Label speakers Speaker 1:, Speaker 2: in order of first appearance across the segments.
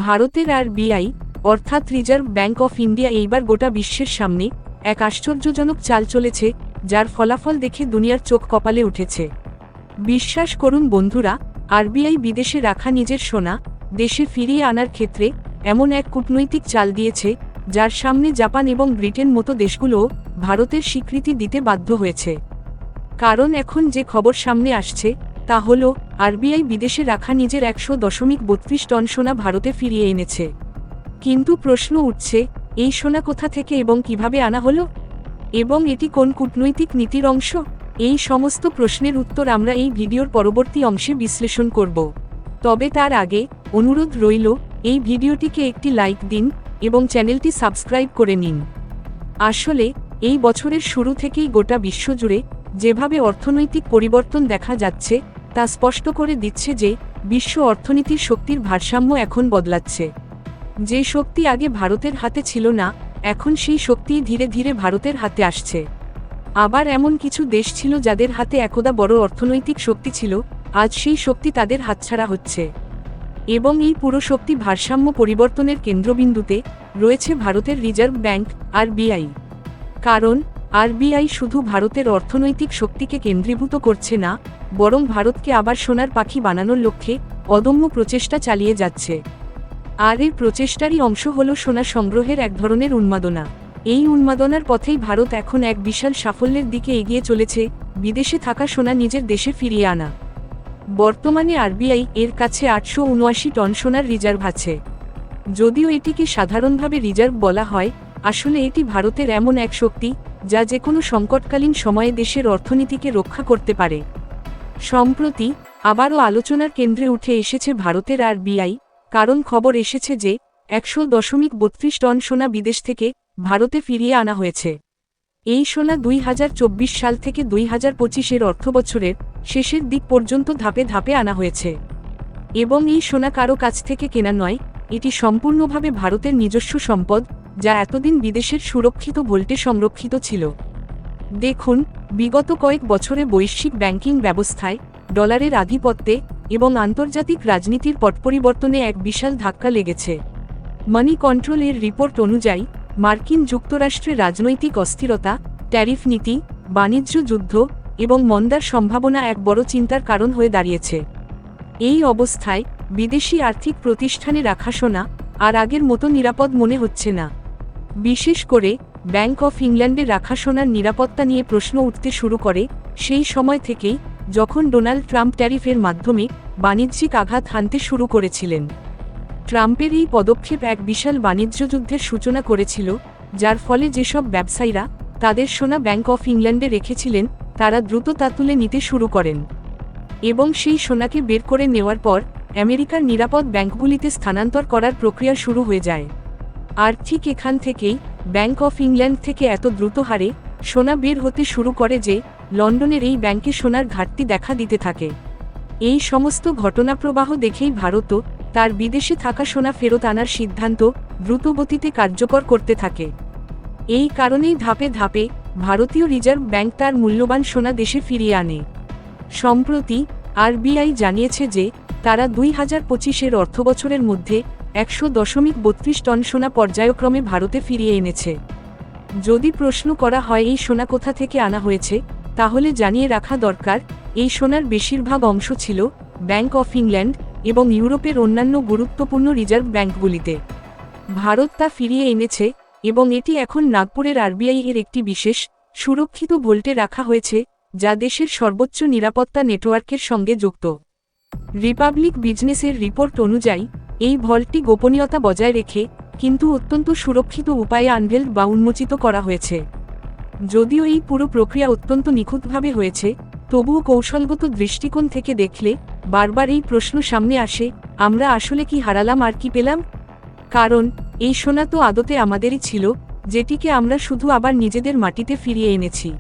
Speaker 1: ভারতের আরবিআই অর্থাৎ reserve bank of India এইবার গোটা বিশ্বের সামনে এক আশ্চর্যজনক চাল চলেছে, যার ফলাফল দেখে দুনিয়ার চোখ কপালে উঠেছে। বিশ্বাস করুন বন্ধুরা, আরবিআই বিদেশে রাখা নিজের সোনা দেশে ফিরিয়ে আনার ক্ষেত্রে এমন এক কূটনৈতিক চাল দিয়েছে, যার সামনে জাপান এবং ব্রিটেন মতো দেশগুলোও ভারতের স্বীকৃতি দিতে বাধ্য হয়েছে। কারণ এখন যে খবর সামনে আসছে তা হল, আরবিআই বিদেশে রাখা নিজের 100.32 টন সোনা ভারতে ফিরিয়ে এনেছে। কিন্তু প্রশ্ন উঠছে, এই সোনা কোথা থেকে এবং কিভাবে আনা হলো, এবং এটি কোন কূটনৈতিক নীতির অংশ? এই সমস্ত প্রশ্নের উত্তর আমরা এই ভিডিওর পরবর্তী অংশে বিশ্লেষণ করব। তবে তার আগে অনুরোধ রইল, এই ভিডিওটিকে একটি লাইক দিন এবং চ্যানেলটি সাবস্ক্রাইব করে নিন। আসলে এই বছরের শুরু থেকেই গোটা বিশ্বজুড়ে যেভাবে অর্থনৈতিক পরিবর্তন দেখা যাচ্ছে তা স্পষ্ট করে দিচ্ছে যে বিশ্ব অর্থনীতির শক্তির ভারসাম্য এখন বদলাচ্ছে। যে শক্তি আগে ভারতের হাতে ছিল না, এখন সেই শক্তিই ধীরে ধীরে ভারতের হাতে আসছে। আবার এমন কিছু দেশ ছিল যাদের হাতে একদা বড় অর্থনৈতিক শক্তি ছিল, আজ সেই শক্তি তাদের হাতছাড়া হচ্ছে। এবং এই পুরো শক্তি ভারসাম্য পরিবর্তনের কেন্দ্রবিন্দুতে রয়েছে ভারতের রিজার্ভ ব্যাঙ্ক আরবিআই। কারণ আরবিআই শুধু ভারতের অর্থনৈতিক শক্তিকে কেন্দ্রীভূত করছে না, বরং ভারতকে আবার সোনার পাখি বানানোর লক্ষ্যে অদম্য প্রচেষ্টা চালিয়ে যাচ্ছে। আর এই প্রচেষ্টারই অংশ হল সোনা সংগ্রহের এক ধরনের উন্মাদনা। এই উন্মাদনার পথেই ভারত এখন এক বিশাল সাফল্যের দিকে এগিয়ে চলেছে, বিদেশে থাকা সোনা নিজের দেশে ফিরিয়ে আনা। বর্তমানে আরবিআই এর কাছে 879 টন সোনার রিজার্ভ আছে। যদিও এটিকে সাধারণভাবে রিজার্ভ বলা হয়, আসলে এটি ভারতের এমন এক শক্তি যা যে কোনো সংকটকালীন সময়ে দেশের অর্থনীতিকে রক্ষা করতে পারে। সম্প্রতি আবারও আলোচনার কেন্দ্রে উঠে এসেছে ভারতের আরবিআই, কারণ খবর এসেছে যে 100.32 টন সোনা বিদেশ থেকে ভারতে ফিরিয়ে আনা হয়েছে। এই সোনা 2024 সাল থেকে 2025 অর্থবছরের শেষের দিক পর্যন্ত ধাপে ধাপে আনা হয়েছে। এবং এই সোনা কারো কাছ থেকে কেনা নয়, এটি সম্পূর্ণভাবে ভারতের নিজস্ব সম্পদ, যা এতদিন বিদেশের সুরক্ষিত ভোল্টে সংরক্ষিত ছিল। দেখুন, বিগত কয়েক বছরে বৈশ্বিক ব্যাংকিং ব্যবস্থায় ডলারের আধিপত্যে এবং আন্তর্জাতিক রাজনীতির পট পরিবর্তনে এক বিশাল ধাক্কা লেগেছে। মানি কন্ট্রোল এর রিপোর্ট অনুযায়ী মার্কিন যুক্তরাষ্ট্রে রাজনৈতিক অস্থিরতা, ট্যারিফ নীতি, বাণিজ্য যুদ্ধ এবং মন্দার সম্ভাবনা এক বড় চিন্তার কারণ হয়ে দাঁড়িয়েছে। এই অবস্থায় বিদেশি আর্থিক প্রতিষ্ঠানে রাখা সোনা আর আগের মতো নিরাপদ মনে হচ্ছে না। বিশেষ করে ব্যাংক অফ ইংল্যান্ডে রাখা সোনার নিরাপত্তা নিয়ে প্রশ্ন উঠতে শুরু করে সেই সময় থেকেই, যখন ডোনাল্ড ট্রাম্প ট্যারিফের মাধ্যমে বাণিজ্যিক আঘাত হানতে শুরু করেছিলেন। ট্রাম্পের এই পদক্ষেপ এক বিশাল বাণিজ্য যুদ্ধের সূচনা করেছিল, যার ফলে যেসব ব্যবসায়ীরা তাদের সোনা ব্যাংক অফ ইংল্যান্ডে রেখেছিলেন তারা দ্রুত তা তুলে নিতে শুরু করেন। এবং সেই সোনাকে বের করে নেওয়ার পর আমেরিকার নিরাপদ ব্যাংকগুলিতে স্থানান্তর করার প্রক্রিয়া শুরু হয়ে যায়। আর ঠিক এখান থেকেই ব্যাংক অফ ইংল্যান্ড থেকে এত দ্রুত হারে সোনা বের হতে শুরু করে যে লন্ডনের এই ব্যাংকে সোনার ঘাটতি দেখা দিতে থাকে। এই সমস্ত ঘটনাপ্রবাহ দেখেই ভারতও তার বিদেশে থাকা সোনা ফেরত আনার সিদ্ধান্ত দ্রুতগতিতে কার্যকর করতে থাকে। এই কারণেই ধাপে ধাপে ভারতীয় রিজার্ভ ব্যাংক তার মূল্যবান সোনা দেশে ফিরিয়ে আনে। সম্প্রতি আরবিআই জানিয়েছে যে তারা 2025 অর্থবছরের মধ্যে 100.32 টন সোনা পর্যায়ক্রমে ভারতে ফিরিয়ে এনেছে। যদি প্রশ্ন করা হয় এই সোনা কোথা থেকে আনা হয়েছে, তাহলে জানিয়ে রাখা দরকার, এই সোনার বেশিরভাগ অংশ ছিল ব্যাংক অফ ইংল্যান্ড এবং ইউরোপের অন্যান্য গুরুত্বপূর্ণ রিজার্ভ ব্যাংকগুলিতে। ভারত তা ফিরিয়ে এনেছে এবং এটি এখন নাগপুরের আরবিআই এর একটি বিশেষ সুরক্ষিত ভোল্টে রাখা হয়েছে, যা দেশের সর্বোচ্চ নিরাপত্তা নেটওয়ার্কের সঙ্গে যুক্ত। রিপাবলিক বিজনেসের রিপোর্ট অনুযায়ী এই ভল্টটি গোপনীয়তা বজায় রেখে কিন্তু অত্যন্ত সুরক্ষিত উপায়ে আনভেল্ড বা উন্মোচিত করা হয়েছে। যদিও এই পুরো প্রক্রিয়া অত্যন্ত নিখুঁতভাবে হয়েছে, তবুও কৌশলগত দৃষ্টিকোণ থেকে দেখলে বারবার এই প্রশ্ন সামনে আসে, আমরা আসলে কি হারালাম আর কি পেলাম? কারণ এই সোনা তো আদতে আমাদেরই ছিল, যেটিকে আমরা শুধু আবার নিজেদের মাটিতে ফিরিয়ে এনেছি।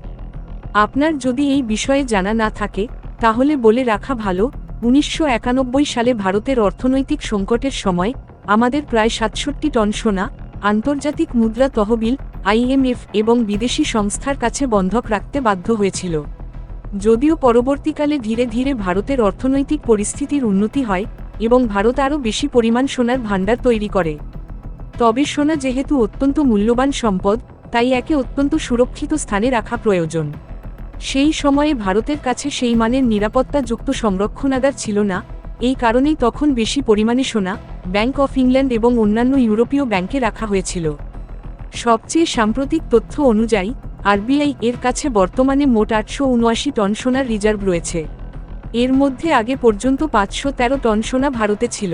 Speaker 1: আপনার যদি এই বিষয়ে জানা না থাকে তাহলে বলে রাখা ভালো, 1991 সালে ভারতের অর্থনৈতিক সংকটের সময় আমাদের প্রায় 67 টন সোনা আন্তর্জাতিক মুদ্রা তহবিল IMF এবং বিদেশি সংস্থার কাছে বন্ধক রাখতে বাধ্য হয়েছিল। যদিও পরবর্তীকালে ধীরে ধীরে ভারতের অর্থনৈতিক পরিস্থিতির উন্নতি হয়, এবং ভারত আরও বেশি পরিমাণ সোনার ভাণ্ডার তৈরি করে। তবে সোনা যেহেতু অত্যন্ত মূল্যবান সম্পদ, তাই একে অত্যন্ত সুরক্ষিত স্থানে রাখা প্রয়োজন। সেই সময়ে ভারতের কাছে সেই মানের নিরাপত্তাযুক্ত সংরক্ষণাগার ছিল না, এই কারণেই তখন বেশি পরিমাণে সোনা ব্যাংক অফ ইংল্যান্ড এবং অন্যান্য ইউরোপীয় ব্যাংকে রাখা হয়েছিল। সবচেয়ে সাম্প্রতিক তথ্য অনুযায়ী আরবিআই এর কাছে বর্তমানে মোট 879 টন সোনার রিজার্ভ রয়েছে। এর মধ্যে আগে পর্যন্ত 513 টন সোনা ভারতে ছিল,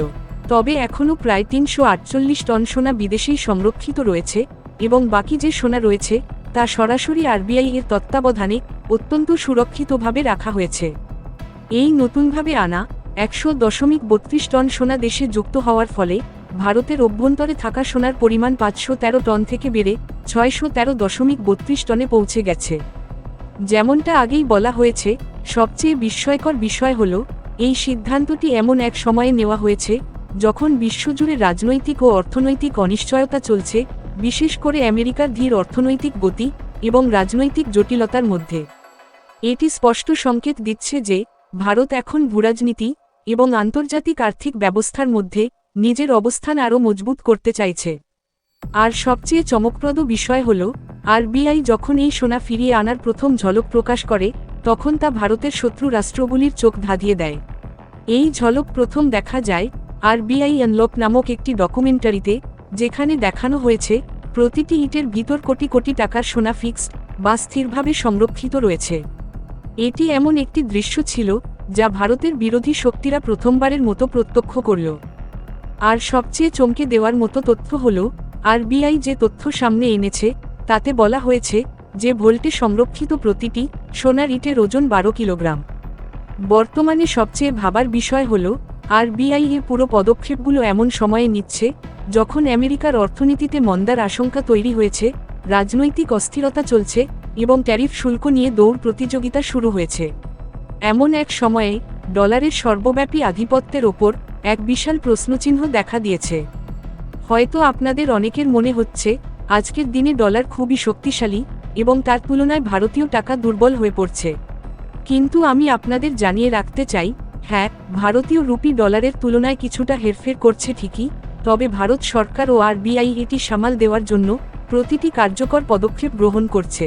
Speaker 1: তবে এখনও প্রায় 348 টন সোনা বিদেশেই সংরক্ষিত রয়েছে এবং বাকি যে সোনা রয়েছে তা সরাসরি আরবিআই এর তত্ত্বাবধানে অত্যন্ত সুরক্ষিতভাবে রাখা হয়েছে। এই নতুনভাবে আনা 100.32 টন সোনা দেশে যুক্ত হওয়ার ফলে ভারতের অভ্যন্তরে থাকা সোনার পরিমাণ 513 টন থেকে বেড়ে 613.32 টনে পৌঁছে গেছে। যেমনটা আগেই বলা হয়েছে, সবচেয়ে বিস্ময়কর বিষয় হল এই সিদ্ধান্তটি এমন এক সময়ে নেওয়া হয়েছে যখন বিশ্বজুড়ে রাজনৈতিক ও অর্থনৈতিক অনিশ্চয়তা চলছে, বিশেষ করে আমেরিকার ধীর অর্থনৈতিক গতি এবং রাজনৈতিক জটিলতার মধ্যে। এটি স্পষ্ট সংকেত দিচ্ছে যে ভারত এখন ভূরাজনীতি এবং আন্তর্জাতিক আর্থিক ব্যবস্থার মধ্যে নিজের অবস্থান আরও মজবুত করতে চাইছে। আর সবচেয়ে চমকপ্রদ বিষয় হল, আরবিআই যখন এই সোনা ফিরিয়ে আনার প্রথম ঝলক প্রকাশ করে তখন তা ভারতের শত্রু রাষ্ট্রগুলির চোখ ধাঁধিয়ে দেয়। এই ঝলক প্রথম দেখা যায় আরবিআই আনলক নামক একটি ডকুমেন্টারিতে, যেখানে দেখানো হয়েছে প্রতিটি ইটের ভিতর কোটি কোটি টাকার সোনা ফিক্সড বা স্থিরভাবে সংরক্ষিত রয়েছে। এটি এমন একটি দৃশ্য ছিল যা ভারতের বিরোধী শক্তিরা প্রথমবারের মতো প্রত্যক্ষ করল। আর সবচেয়ে চমকে দেওয়ার মতো তথ্য হল, আরবিআই যে তথ্য সামনে এনেছে তাতে বলা হয়েছে যে ভোল্টে সংরক্ষিত প্রতিটি সোনার ইটের ওজন 12 কিলোগ্রাম। বর্তমানে সবচেয়ে ভাবার বিষয় হল, আরবিআই এর পুরো পদক্ষেপগুলো এমন সময়ে নিচ্ছে যখন আমেরিকার অর্থনীতিতে মন্দার আশঙ্কা তৈরি হয়েছে, রাজনৈতিক অস্থিরতা চলছে এবং ট্যারিফ শুল্ক নিয়ে দৌড় প্রতিযোগিতা শুরু হয়েছে। এমন এক সময়ে ডলারের সর্বব্যাপী আধিপত্যের ওপর এক বিশাল প্রশ্নচিহ্ন দেখা দিয়েছে। হয়তো আপনাদের অনেকের মনে হচ্ছে আজকের দিনে ডলার খুবই শক্তিশালী এবং তার তুলনায় ভারতীয় টাকা দুর্বল হয়ে পড়ছে, কিন্তু আমি আপনাদের জানিয়ে রাখতে চাই, হ্যাঁ, ভারতীয় রুপি ডলারের তুলনায় কিছুটা হেরফের করছে ঠিকই, তবে ভারত সরকার ও আরবিআই এটি সামাল দেওয়ার জন্য প্রতিটি কার্যকর পদক্ষেপ গ্রহণ করছে।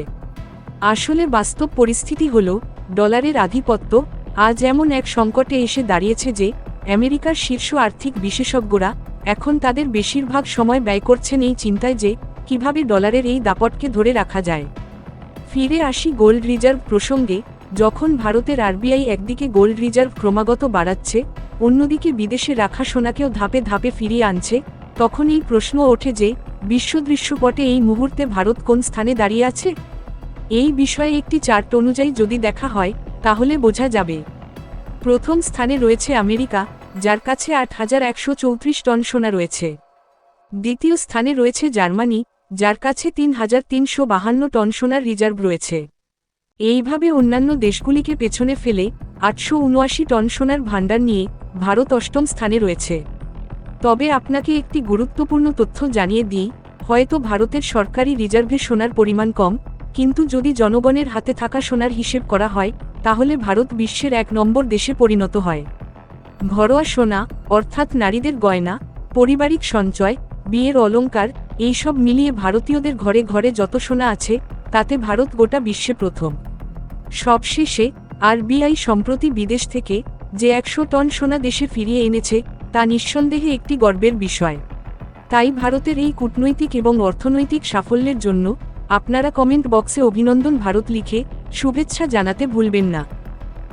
Speaker 1: আসলে বাস্তব পরিস্থিতি হল, ডলারের আধিপত্য আজ এমন এক সংকটে এসে দাঁড়িয়েছে যে আমেরিকার শীর্ষ আর্থিক বিশেষজ্ঞরা এখন তাদের বেশিরভাগ সময় ব্যয় করছেন এই চিন্তায় যে কিভাবে ডলারের এই দাপটকে ধরে রাখা যায়। ফিরে আসি গোল্ড রিজার্ভ প্রসঙ্গে। যখন ভারতের আরবিআই একদিকে গোল্ড রিজার্ভ ক্রমাগত বাড়াচ্ছে, অন্যদিকে বিদেশে রাখা সোনাকেও ধাপে ধাপে ফিরিয়ে আনছে, তখন এই প্রশ্ন ওঠে যে বিশ্বদৃশ্যপটে এই মুহূর্তে ভারত কোন স্থানে দাঁড়িয়ে আছে। এই বিষয়ে একটি চার্ট অনুযায়ী যদি দেখা হয় তাহলে বোঝা যাবে। প্রথম স্থানে রয়েছে আমেরিকা, যার কাছে 8134 টন সোনা রয়েছে। দ্বিতীয় স্থানে রয়েছে জার্মানি, যার কাছে 3352 টন সোনার রিজার্ভ রয়েছে। এইভাবে অন্যান্য দেশগুলিকে পেছনে ফেলে 879 টন সোনার ভাণ্ডার নিয়ে ভারত অষ্টম স্থানে রয়েছে। তবে আপনাকে একটি গুরুত্বপূর্ণ তথ্য জানিয়ে দিই, হয়তো ভারতের সরকারি রিজার্ভে সোনার পরিমাণ কম, কিন্তু যদি জনগণের হাতে থাকা সোনার হিসেব করা হয় তাহলে ভারত বিশ্বের 1 নম্বর দেশে পরিণত হয়। ঘরোয়া সোনা অর্থাৎ নারীদের গয়না, পারিবারিক সঞ্চয়, বিয়ের অলংকার, এইসব মিলিয়ে ভারতীয়দের ঘরে ঘরে যত সোনা আছে তাতে ভারত গোটা বিশ্বে প্রথম। সবশেষে আরবিআই সম্প্রতি বিদেশ থেকে যে 100 টন সোনা দেশে ফিরিয়ে এনেছে তা নিঃসন্দেহে একটি গর্বের বিষয়। তাই ভারতের এই কূটনৈতিক এবং অর্থনৈতিক সাফল্যের জন্য আপনারা কমেন্ট বক্সে অভিনন্দন ভারত লিখে শুভেচ্ছা জানাতে ভুলবেন না।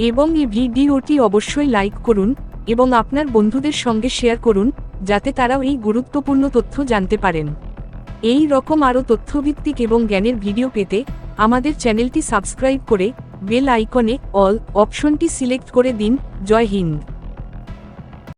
Speaker 1: এবং এই ভিডিওটি অবশ্যই লাইক করুন এবং আপনার বন্ধুদের সঙ্গে শেয়ার করুন, যাতে তারাও এই গুরুত্বপূর্ণ তথ্য জানতে পারেন। এই রকম আরও তথ্যভিত্তিক এবং জ্ঞানের ভিডিও পেতে আমাদের চ্যানেলটি সাবস্ক্রাইব করে বেল আইকনে অল অপশনটি সিলেক্ট করে দিন। জয় হিন্দ।